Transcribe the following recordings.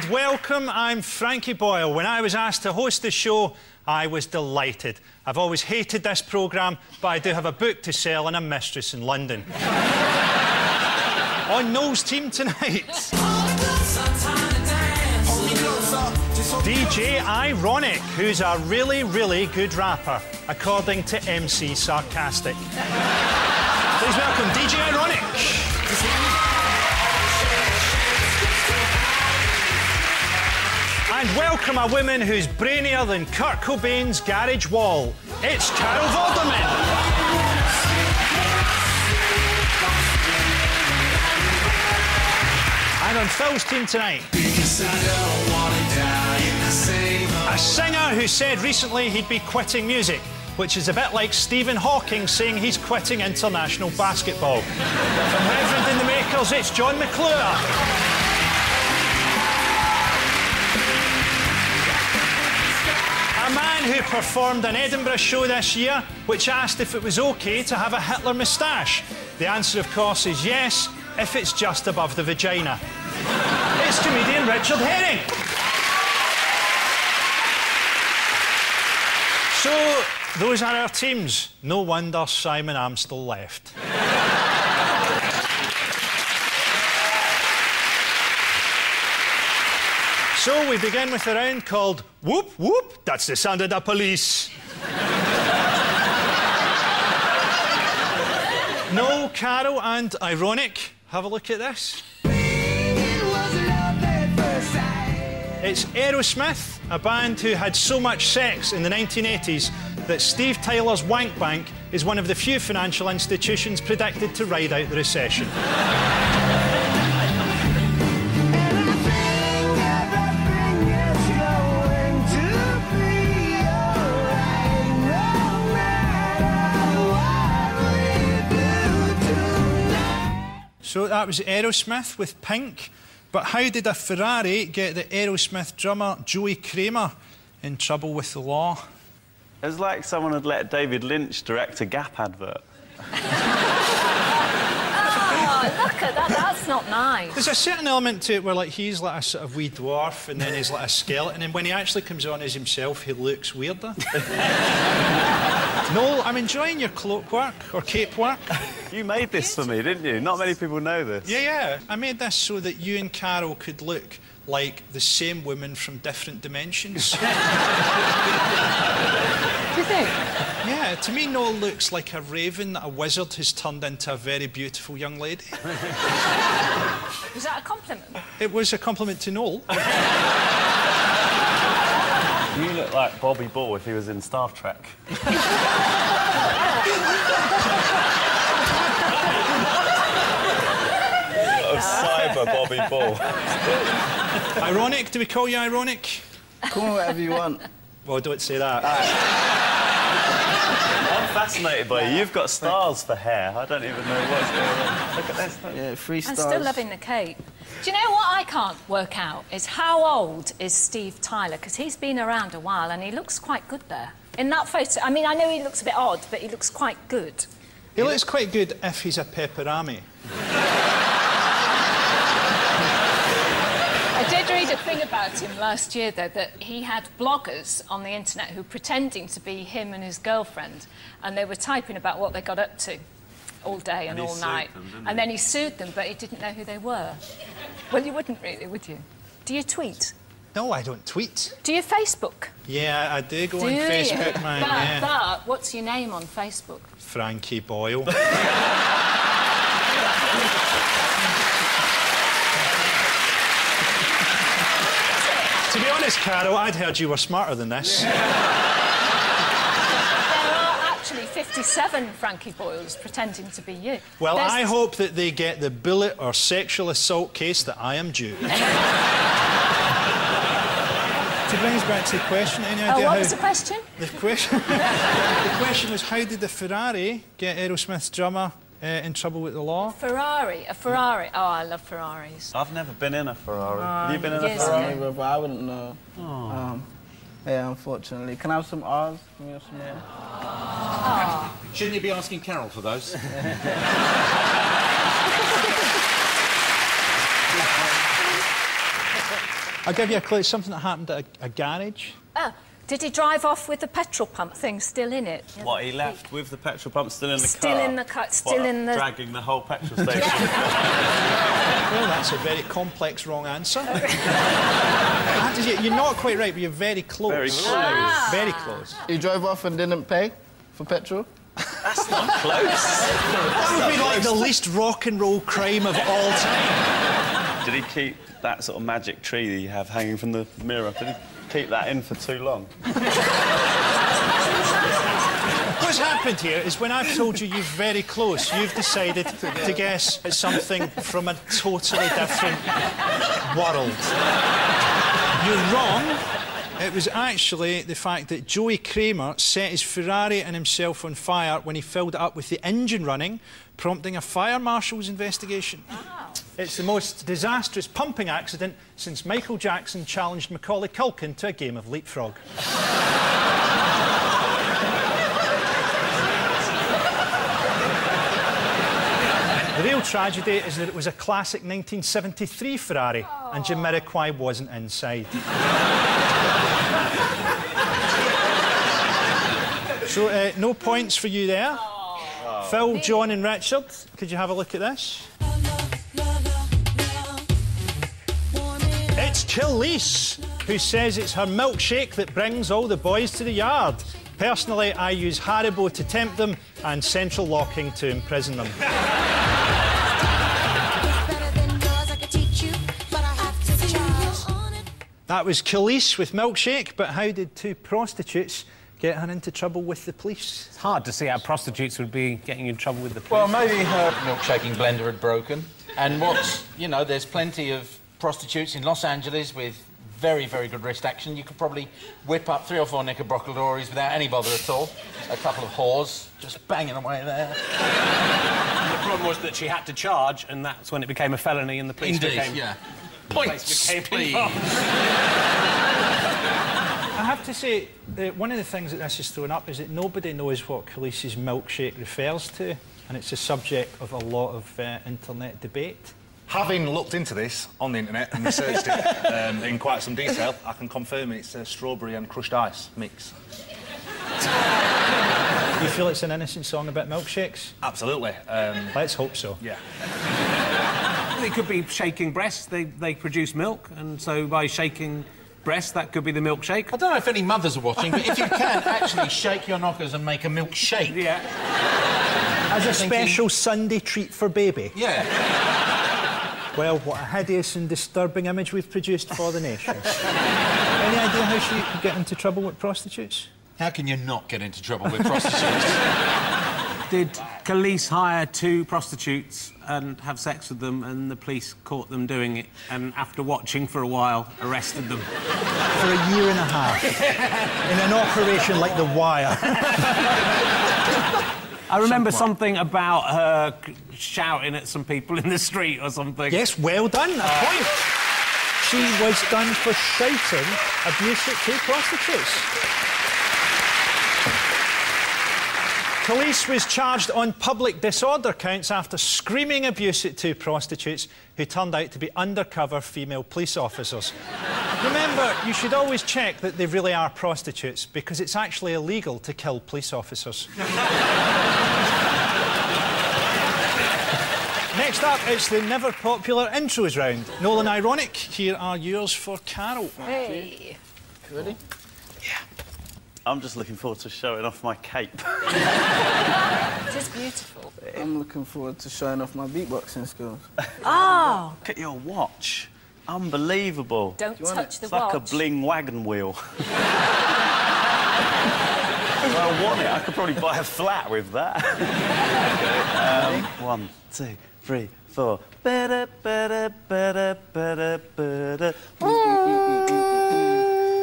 and welcome. I'm Frankie Boyle. When I was asked to host the show, I was delighted. I've always hated this programme, but I do have a book to sell and a mistress in London. On Noel's team tonight, DJ Ironic, who's a really, really good rapper, according to MC Sarcastic. Please welcome DJ Ironic. And welcome a woman who's brainier than Kurt Cobain's garage wall. It's Carol Vorderman. And on Phil's team tonight, a singer who said recently he'd be quitting music, which is a bit like Stephen Hawking saying he's quitting international basketball. From Reverend in the Makers, it's John McClure. A man who performed an Edinburgh show this year which asked if it was OK to have a Hitler moustache. The answer, of course, is yes, if it's just above the vagina. It's comedian Richard Herring. So, those are our teams. No wonder Simon Amstel left. So we begin with a round called Whoop Whoop, that's the sound of the police. Noel, Carol and Ironic, have a look at this. It's Aerosmith, a band who had so much sex in the 1980s that Steve Tyler's Wank Bank is one of the few financial institutions predicted to ride out the recession. So that was Aerosmith with Pink. But how did a Ferrari get the Aerosmith drummer Joey Kramer in trouble with the law? It was like someone had let David Lynch direct a Gap advert. Oh, look at that, that's not nice. There's a certain element to it where, like, he's like a sort of wee dwarf and then he's like a skeleton, and when he actually comes on as himself, he looks weirder. Noel, I'm enjoying your cloak work, or cape work. You made this for me, didn't you? Not many people know this. Yeah. I made this so that you and Carol could look like the same woman from different dimensions. Do you think? Yeah, to me, Noel looks like a raven that a wizard has turned into a very beautiful young lady. Was that a compliment? It was a compliment to Noel. You look like Bobby Ball if he was in Star Trek. Cyber Bobby Ball. Ironic? Do we call you Ironic? Call me whatever you want. Well, don't say that. I'm fascinated by you. You've got stars for hair. I don't even know what's going on. Look at this. Yeah, 3 stars. I'm still loving the cape. Do you know what I can't work out is how old is Steve Tyler? Because he's been around a while and he looks quite good there. In that photo, I mean, I know he looks a bit odd, but he looks quite good. He looks quite good if he's a pepperami. I did read a thing about him last year, though, that he had bloggers on the internet who were pretending to be him and his girlfriend, and they were typing about what they got up to all day and all night. And then he sued them, but he didn't know who they were. Well, you wouldn't really, would you? Do you tweet? No, I don't tweet. Do you Facebook? Yeah, I do go on Facebook, man. But what's your name on Facebook? Frankie Boyle. To be honest, Carol, I'd heard you were smarter than this. There are actually 57 Frankie Boyles pretending to be you. Well, I hope that they get the bullet or sexual assault case that I am due. To bring us back to the question, any idea what was the question? The question was, how did the Ferrari get Aerosmith's drummer in trouble with the law? A Ferrari. Oh, I love Ferraris. I've never been in a Ferrari. Have you been in a Ferrari? But I wouldn't know. Yeah, unfortunately. Can I have some R's? Can we have some R's? Oh. Shouldn't you be asking Carol for those? I'll give you a clue. It's something that happened at a garage. Oh, did he drive off with the petrol pump thing still in it? What, he left with the petrol pump still in the car? Still in the car, still in the... Dragging the whole petrol station. Well, that's a very complex wrong answer. You're not quite right, but you're very close. Very close. Very close. He drove off and didn't pay for petrol? That's not close. That would be like the least rock and roll crime of all time. Did he keep that sort of magic tree that you have hanging from the mirror? Did he keep that in for too long? What's happened here is when I've told you you're very close, you've decided to guess at something from a totally different world. You're wrong. It was actually the fact that Joey Kramer set his Ferrari and himself on fire when he filled it up with the engine running, prompting a fire marshal's investigation. Wow. It's the most disastrous pumping accident since Michael Jackson challenged Macaulay Culkin to a game of leapfrog. The real tragedy is that it was a classic 1973 Ferrari and Jamiroquai wasn't inside. So, no points for you there. Phil, John and Richard, could you have a look at this? It's Khalees, who says it's her milkshake that brings all the boys to the yard. Personally, I use Haribo to tempt them and central locking to imprison them. That was Khalees with milkshake, but how did two prostitutes get her into trouble with the police? It's hard to see how prostitutes would be getting in trouble with the police. Well, maybe her milkshaking blender had broken. And what's, you know, there's plenty of prostitutes in Los Angeles with very, very good wrist action. You could probably whip up 3 or 4 knickerbockeries without any bother at all. A couple of whores just banging away there. The problem was that she had to charge, and that's when it became a felony and the police became... yeah. Points, please. I have to say, one of the things that this has thrown up is that nobody knows what Khalees' milkshake refers to, and it's a subject of a lot of internet debate. Having looked into this on the internet and researched it in quite some detail, I can confirm it's a strawberry and crushed ice mix. You feel it's an innocent song about milkshakes? Absolutely. Let's hope so. Yeah. It could be shaking breasts. They produce milk, and so by shaking breasts, that could be the milkshake. I don't know if any mothers are watching, but if you can actually shake your knockers and make a milkshake. Yeah. As a special Sunday treat for baby. Yeah. Well, what a hideous and disturbing image we've produced for the nation. Any idea how she could get into trouble with prostitutes? How can you not get into trouble with prostitutes? Did Khalees hire 2 prostitutes and have sex with them, and the police caught them doing it, and after watching for a while, arrested them? For a year and a half. In an operation like The Wire. I remember something about her shouting at some people in the street or something. Yes, well done, a point. She was done for shouting abuse at 2 prostitutes. Khalees was charged on public disorder counts after screaming abuse at 2 prostitutes who turned out to be undercover female police officers. Remember, you should always check that they really are prostitutes, because it's actually illegal to kill police officers. Next up, it's the never-popular intros round. Nolan Ironic, here are yours for Carol. Hey. You ready? I'm just looking forward to showing off my cape. It is beautiful. I'm looking forward to showing off my beatboxing skills. Oh! Look at your watch. Unbelievable. Don't touch the It's watch. like a bling wagon wheel. If I want it, I could probably buy a flat with that. Okay, 1, 2, 3, 4. Better, better, better, better, better.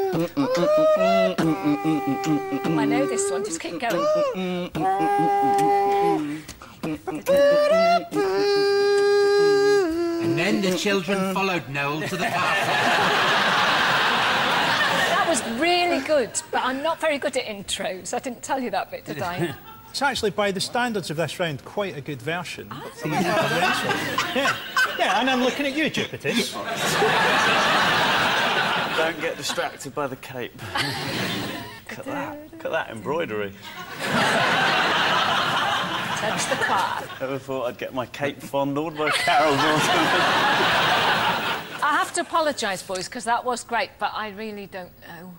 I know this one, just keep going. And then the children followed Noel to the park. That was really good, but I'm not very good at intros. I didn't tell you that bit, did I? It's actually, by the standards of this round, quite a good version. Yeah, and I'm looking at you, Jupitus. Don't get distracted by the cape. Look at that embroidery. Touch the cloth. Ever thought I'd get my cape fondled by Carol Norton? I have to apologise, boys, because that was great, but I really don't know.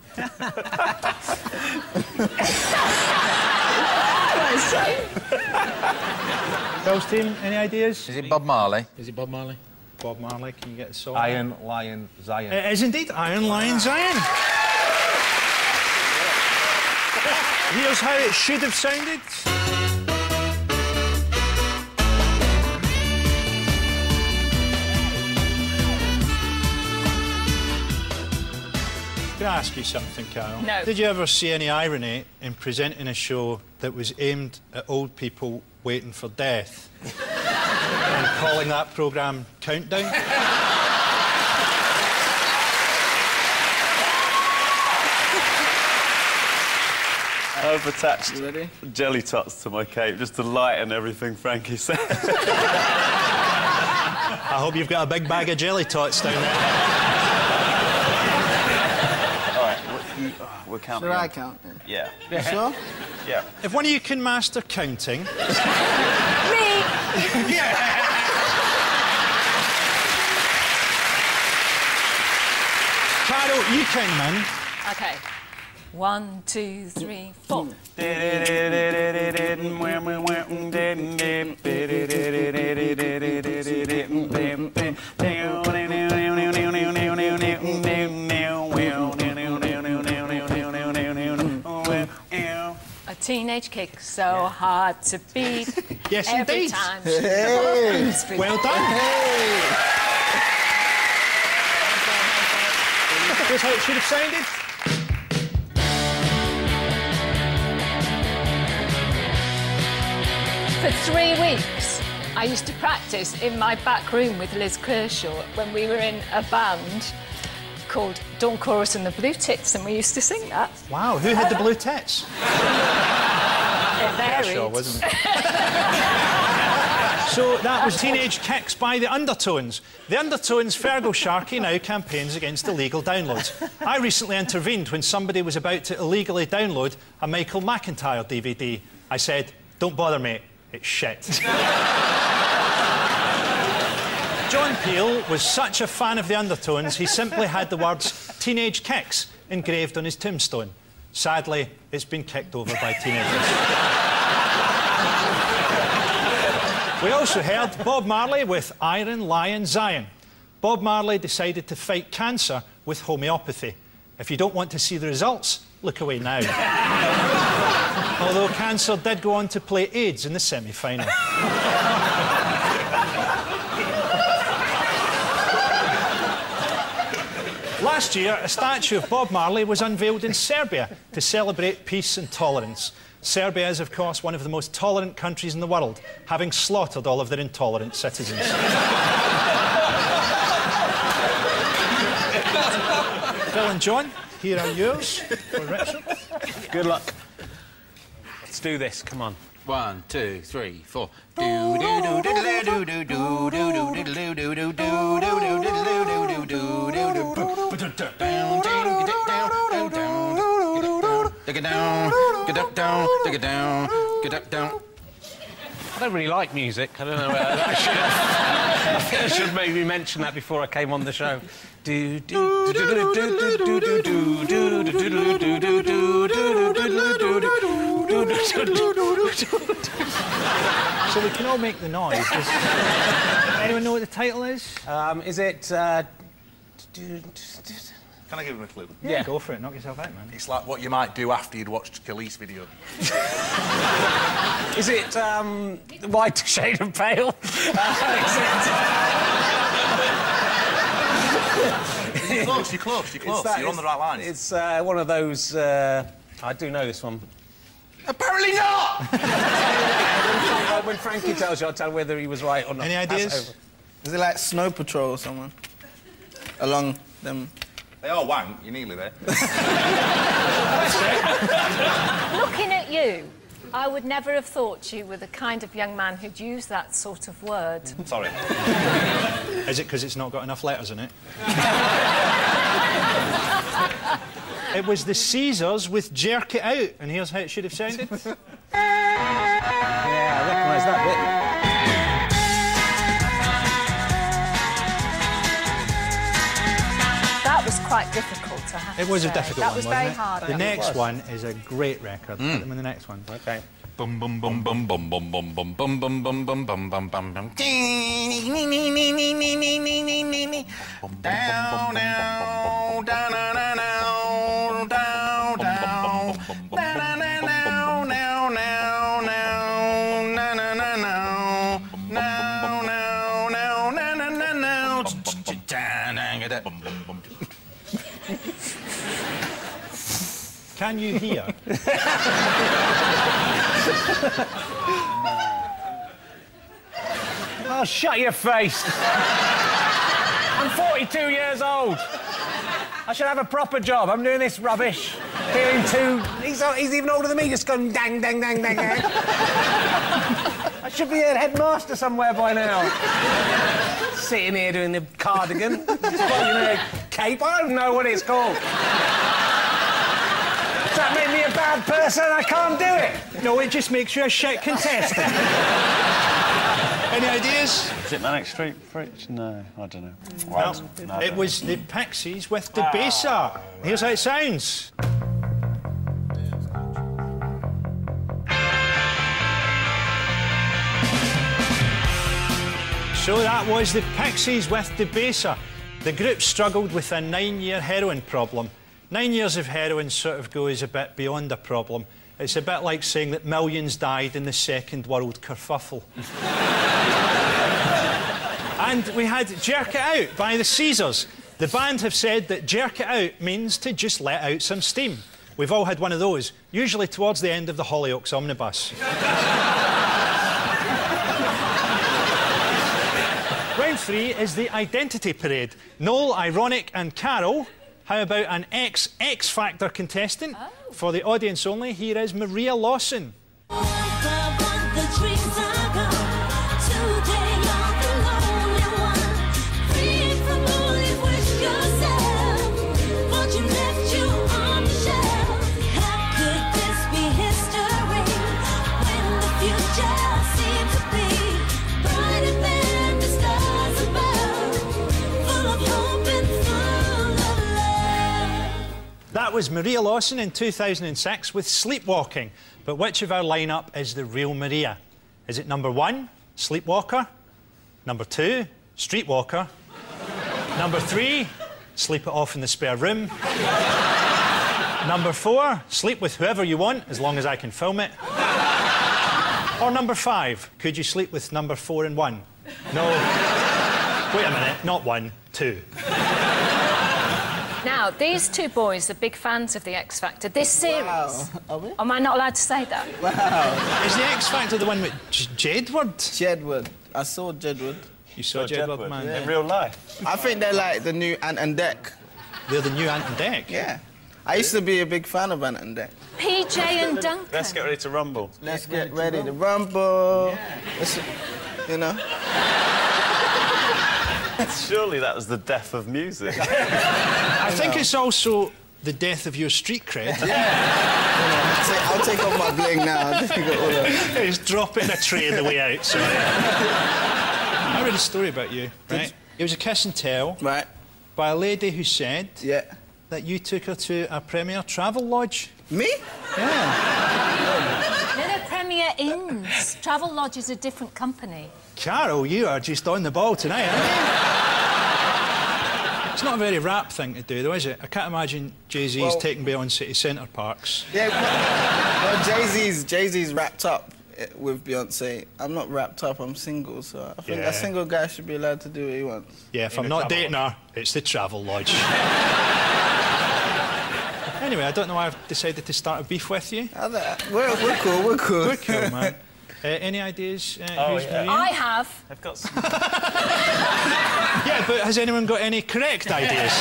Girls team, any ideas? Is it Bob Marley? Is it Bob Marley? Bob Marley, can you get a song? Iron Lion Zion. It is indeed Iron Lion Zion. Here's how it should have sounded. Can I ask you something, Carol? No. Did you ever see any irony in presenting a show that was aimed at old people waiting for death and calling that programme Countdown? I've attached jelly tots to my cape just to lighten everything Frankie said. I hope you've got a big bag of jelly tots down there. We're counting. Should I count then? Yeah. You sure? Yeah. If one of you can master counting... Me! Carol, you count, man. OK. 1, 2, 3, 4. A teenage kick so hard to beat. Yes, every indeed. time. Hey. Well done. Hey. Here's how it should have sounded. For 3 weeks, I used to practice in my back room with Liz Kershaw when we were in a band called Dawn Chorus and the Blue Tits, and we used to sing that. Wow, who had the blue tits? It varied. Kershaw, wasn't it? So that was Teenage Kicks by the Undertones. The Undertones' Fergal Sharkey now campaigns against illegal downloads. I recently intervened when somebody was about to illegally download a Michael McIntyre DVD. I said, don't bother, mate, it's shit. John Peel was such a fan of the Undertones, he simply had the words Teenage Kicks engraved on his tombstone. Sadly, it's been kicked over by teenagers. We also heard Bob Marley with Iron Lion Zion. Bob Marley decided to fight cancer with homeopathy. If you don't want to see the results, look away now. Although cancer did go on to play AIDS in the semi-final. Last year, a statue of Bob Marley was unveiled in Serbia to celebrate peace and tolerance. Serbia is, of course, one of the most tolerant countries in the world, having slaughtered all of their intolerant citizens. Phil and John, here are yours for Richard. Good luck. Let's do this, come on. 1, 2, 3, 4. I don't really like music. I don't know whether I should. I should maybe mention that before I came on the show. So we can all make the noise. Does anyone know what the title is? Is it... Can I give him a clue? Yeah, go for it. Knock yourself out, man. It's like what you might do after you'd watched Khalees' video. Is it White Shade of Pale? You're close, you're close, you're close. You're on the right lines. It's one of those... I do know this one. Apparently not! When Frankie tells you, I'll tell whether he was right or not. Any ideas? Is it like Snow Patrol or someone? Along them... They are wank, you're nearly there. Looking at you, I would never have thought you were the kind of young man who'd use that sort of word. Sorry. Is it because it's not got enough letters in it? It was the Caesars with Jerk It Out, and here's how it should have sounded. Yeah, I recognise that bit. That was quite difficult to have. It was to a say. difficult that one, was wasn't very it? hard. The next one is a great record. Put them in the next one. OK. Bum bum bum bum bum bum bum bum bum bum bum bum bum bum bum bum. Down, down, down, Can you hear? Oh, shut your face. I'm 42 years old. I should have a proper job. I'm doing this rubbish. Hearing two... He's even older than me, just going dang, dang, dang, dang, dang. I should be a headmaster somewhere by now. Sitting here doing the cardigan. Just putting a cape. I don't know what it's called. Does that make me a bad person? I can't do it. No, it just makes you a shit contestant. Any ideas? Is it Manic Street Preach? No, I don't know. Well, it was the Pixies with Debaser. Here's how it sounds. So that was the Pixies with Debaser. The group struggled with a 9-year heroin problem. 9 years of heroin sort of goes a bit beyond a problem. It's a bit like saying that millions died in the Second World Kerfuffle. And we had Jerk It Out by the Caesars. The band have said that Jerk It Out means to just let out some steam. We've all had one of those, usually towards the end of the Hollyoaks omnibus. Round 3 is the Identity Parade. Noel, Ironic and Carol. How about an X Factor contestant? Oh. For the audience only, here is Maria Lawson. That was Maria Lawson in 2006 with Sleepwalking. But which of our lineup is the real Maria? Is it number 1, Sleepwalker? Number 2, Streetwalker? Number 3, Sleep It Off in the Spare Room? Number 4, Sleep with whoever you want, as long as I can film it? Or number 5, could you sleep with number 4 and 1? No. Wait a minute, not 1, 2. Now, these two boys are big fans of the X Factor. This series... Wow. Are we? Am I not allowed to say that? Wow. Is the X Factor the one with Jedward? Jedward. I saw Jedward. You saw Jedward, man? In real life? I think they're like the new Ant and Dec. They're the new Ant and Dec? Yeah. I used to be a big fan of Ant and Dec. PJ and Duncan. Let's get ready to rumble. Let's get ready to rumble. Yeah. You know? Surely that was the death of music. I think it's also the death of your street cred. Yeah. I'll take off my bling now. He's dropping a tray on the way out, sorry. I read a story about you, right? It was a kiss and tell by a lady who said that you took her to a Premier Travel Lodge. Me? Yeah. No, they're Premier Inns. Travel Lodge is a different company. Carol, you are just on the ball tonight, aren't you? It's not a very rap thing to do, though, is it? I can't imagine Jay-Z's taking Beyonce to Centre Parks. Yeah, well, Jay-Z's wrapped up with Beyonce. I'm not wrapped up, I'm single, so I think a single guy should be allowed to do what he wants. Yeah, if I'm not dating her, it's the Travel Lodge. Anyway, I don't know why I've decided to start a beef with you. We're cool, we're cool. We're cool, man. Any ideas? Who's Maria? I have. I've got some... Yeah, but has anyone got any correct ideas?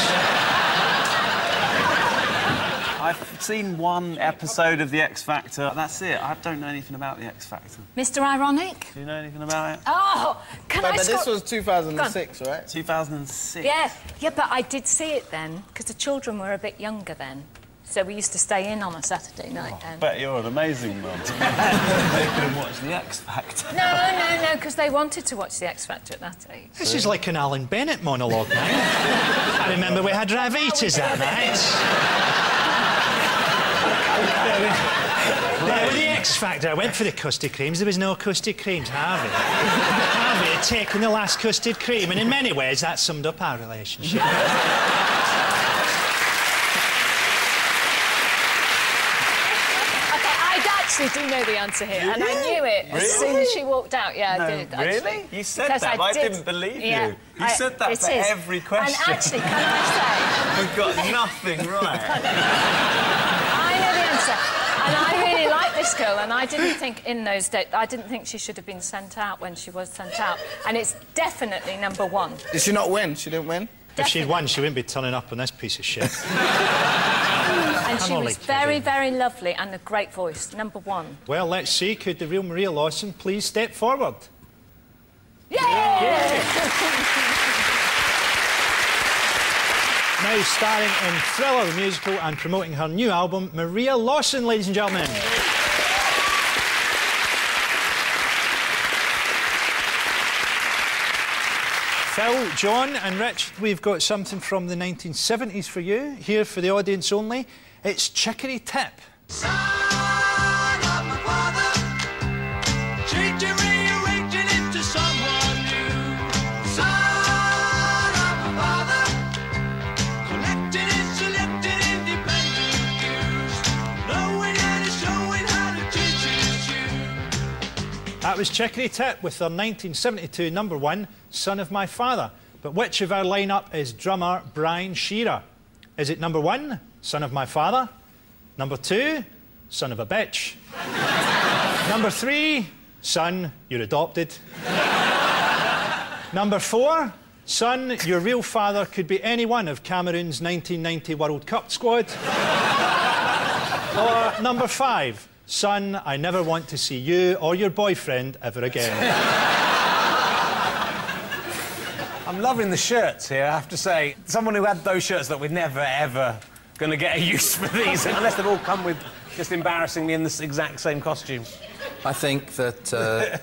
I've seen one episode of The X Factor. That's it. I don't know anything about The X Factor. Mr. Ironic? Do you know anything about it? Oh, can I... But this was 2006, right? 2006. Yeah, but I did see it then, because the children were a bit younger then. So we used to stay in on a Saturday night then. I bet you're an amazing mum. They couldn't watch The X Factor. No, because they wanted to watch The X Factor at that age. This is like an Alan Bennett monologue now. I remember we had Ravitas that night. With The X Factor, I went for the custard creams. There was no custard creams. Harvey had taken the last custard cream, and in many ways that summed up our relationship. I do know the answer here, and I knew it as soon as she walked out. Yeah, I did. Actually. Really? You said that, but I didn't believe you. You said that for every question. And actually, can I say... We've got nothing right. I know the answer. And I really like this girl, and I didn't think in those days... I didn't think she should have been sent out when she was sent out. And it's definitely #1. Did she not win? She didn't win? If she'd won, she wouldn't be turning up on this piece of shit. And she was very, very lovely and a great voice. #1. Well, let's see. Could the real Maria Lawson please step forward? Yay! Now starring in Thriller the musical and promoting her new album, Maria Lawson, ladies and gentlemen. Phil, John and Rich, we've got something from the 1970s for you, here for the audience only. It's Chicory Tip. Son of my father, change and rearranging into someone new. Son of my father, collecting and selecting independent views, knowing and showing how to teach his tune. That was Chicory Tip with their 1972 #1, Son of My Father. But which of our lineup is drummer Brian Shearer? Is it #1, Son of My Father? #2, Son of a Bitch? #3, Son, You're Adopted? #4, Son, Your Real Father could be any one of Cameroon's 1990 World Cup squad? Or #5, Son, I never want to see you or your boyfriend ever again? I'm loving the shirts here, I have to say. Someone who had those shirts that we're never, ever going to get a use for these, unless they've all come with just embarrassingly in this exact same costume. I think that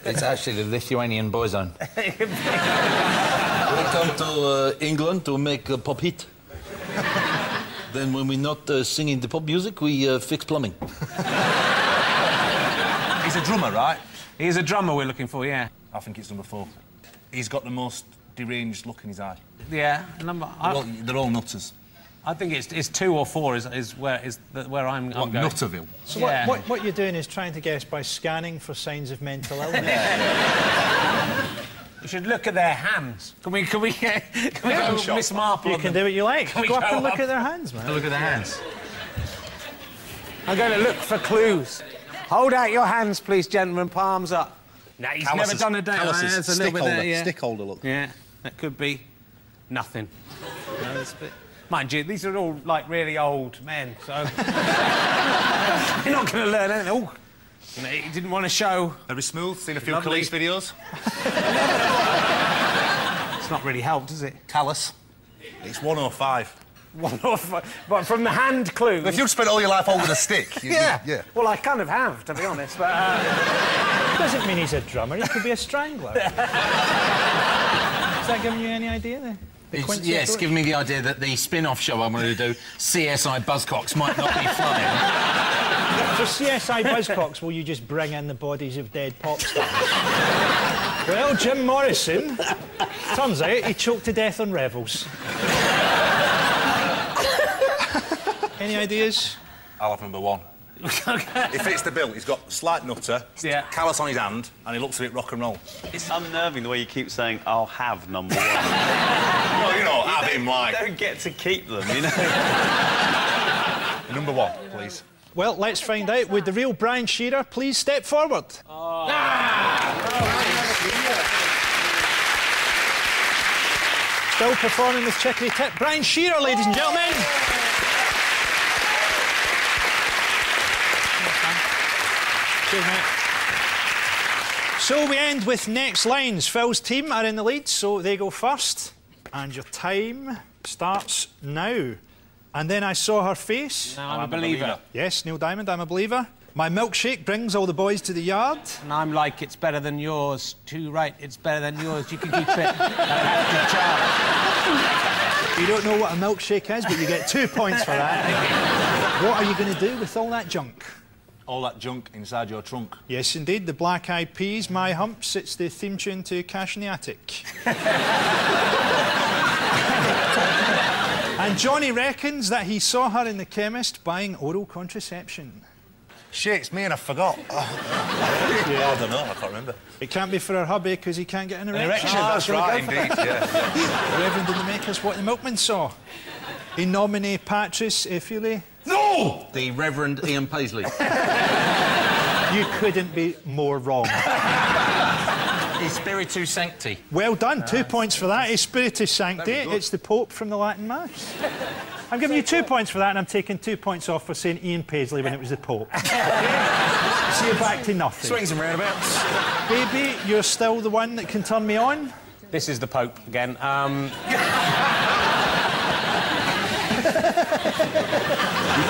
it's actually the Lithuanian Boyzone. We come to England to make pop hit. Then when we're not singing the pop music, we fix plumbing. He's a drummer, right? He's a drummer we're looking for, yeah. I think it's #4. He's got the most deranged look in his eye. Yeah, Well, they're all nutters. I think it's 2 or 4 is where I'm going. Nutterville. So yeah. what you're doing is trying to guess by scanning for signs of mental illness. You should look at their hands. Can we go Miss Marple? You can do what you like. Go up and look at their hands, man. Look at their hands. I'm going to look for clues. Hold out your hands, please, gentlemen. Palms up. No, he's never done a day. Calluses. There's a little bit there, yeah. Stick holder look. Yeah, that could be nothing. No, that's a bit... Mind you, these are all, like, really old men, so... You're not going to learn anything. Oh, he didn't want to show... Very smooth. Seen a few Khalees videos. It's not really helped, is it? Callous. It's 105. 105. But from the hand clues... If you've spent all your life holding a stick... Yeah. Well, I kind of have, to be honest, but... Doesn't mean he's a drummer. He could be a strangler. Is that giving you any idea there? Yes, giving me the idea that the spin-off show I'm going to do, CSI Buzzcocks, might not be flying. For CSI Buzzcocks, will you just bring in the bodies of dead pop stars? Well, Jim Morrison, turns out he choked to death on revels. Any ideas? I'll have #1. He fits the bill. He's got slight nutter, callous on his hand, and he looks a bit rock and roll. It's unnerving the way you keep saying, I'll have #1. Well, you know, have him like... You don't get to keep them, you know? #1, please. Well, let's find out. Would the real Brian Shearer please step forward? Oh. Still performing with Chicory Tip, Brian Shearer, ladies and gentlemen. Cheers, mate. So we end with next lines. Phil's team are in the lead, so they go first. And your time starts now. And then I saw her face. Now I'm a believer. Yes, Neil Diamond, I'm a believer. My milkshake brings all the boys to the yard. And I'm like, it's better than yours. Too right, it's better than yours. You can keep it. Good job. You don't know what a milkshake is, but you get 2 points for that. What are you going to do with all that junk? All that junk inside your trunk. Yes, indeed. The Black Eyed Peas, My Humps. It's the theme tune to Cash in the Attic. And Johnny reckons that he saw her in the chemist buying oral contraception. Shit, it's me and I forgot. Yeah, I don't know, I can't remember. It can't be for her hubby because he can't get an erection. That's right, indeed, yeah. The Reverend didn't make us what the milkman saw. In nomine Patris Effili. No! The Reverend Ian Paisley. You couldn't be more wrong. Spiritu Sancti. Well done, 2 points for that. Spiritus Sancti. It's the Pope from the Latin Mass. I'm giving you 2 points for that, and I'm taking 2 points off for saying Ian Paisley when it was the Pope. So you're back to nothing. Swings and roundabouts. Baby, you're still the one that can turn me on? This is the Pope again. You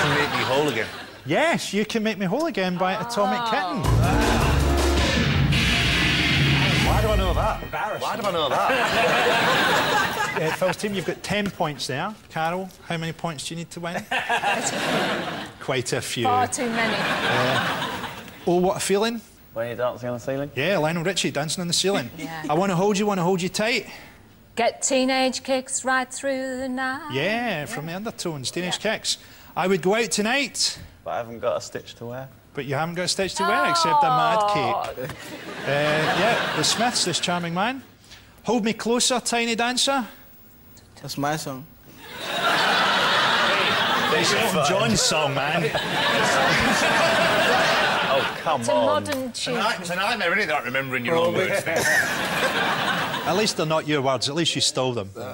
can make me whole again. Yes, You Can Make Me Whole Again by Atomic Kitten. Why do I know that? Why do I know that? Phil's team, you've got 10 points there. Carol, how many points do you need to win? Quite a few. Far too many. Oh, what a feeling. When you're dancing on the ceiling? Yeah, Lionel Richie dancing on the ceiling. Yeah. I want to hold you tight. Get teenage kicks right through the night. Yeah, from the Undertones, Teenage Kicks. I would go out tonight. But I haven't got a stitch to wear. But you haven't got a stitch to wear except a mad cape. Yeah, the Smiths, this charming man. Hold Me Closer, Tiny Dancer. That's my song. It's Elton John's song, man. Oh, come It's a on. modern tune. It's a nightmare, isn't it, not remembering your own words? At least they're not your words, at least you stole them. The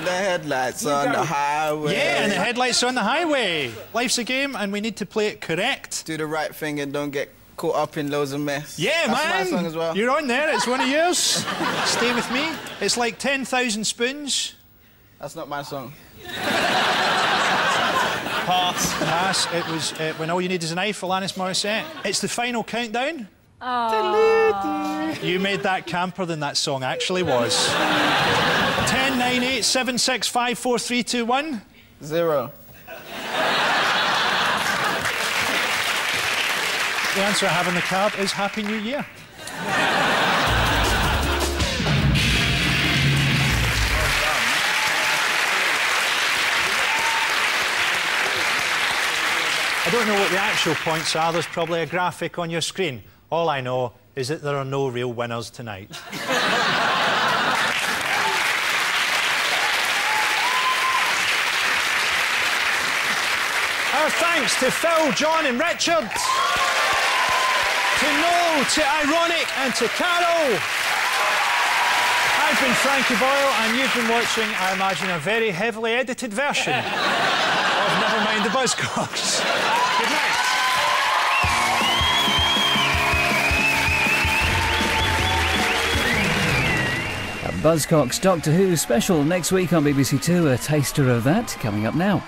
headlights on the highway. Yeah, and the headlights are on the highway. Life's a game and we need to play it correct. Do the right thing and don't get caught up in loads of mess. Yeah, That's man. my song as well. You're on there, it's one of yours. Stay with me. It's like 10,000 spoons. That's not my song. Pass. It was When All You Need Is a Knife, Alanis Morissette. It's the final countdown. Oh. You made that camper than that song actually was. 10, 9, 8, 7, 6, 5, 4, 3, 2, 1. 0. The answer I have on the card is Happy New Year. I don't know what the actual points are. There's probably a graphic on your screen. All I know is that there are no real winners tonight. Our thanks to Phil, John and Richard, to Noel, to Ironic and to Carol. I've been Frankie Boyle and you've been watching, I imagine, a very heavily edited version of Never Mind the Buzzcocks. Good night. Buzzcocks Doctor Who special next week on BBC Two. A taster of that coming up now.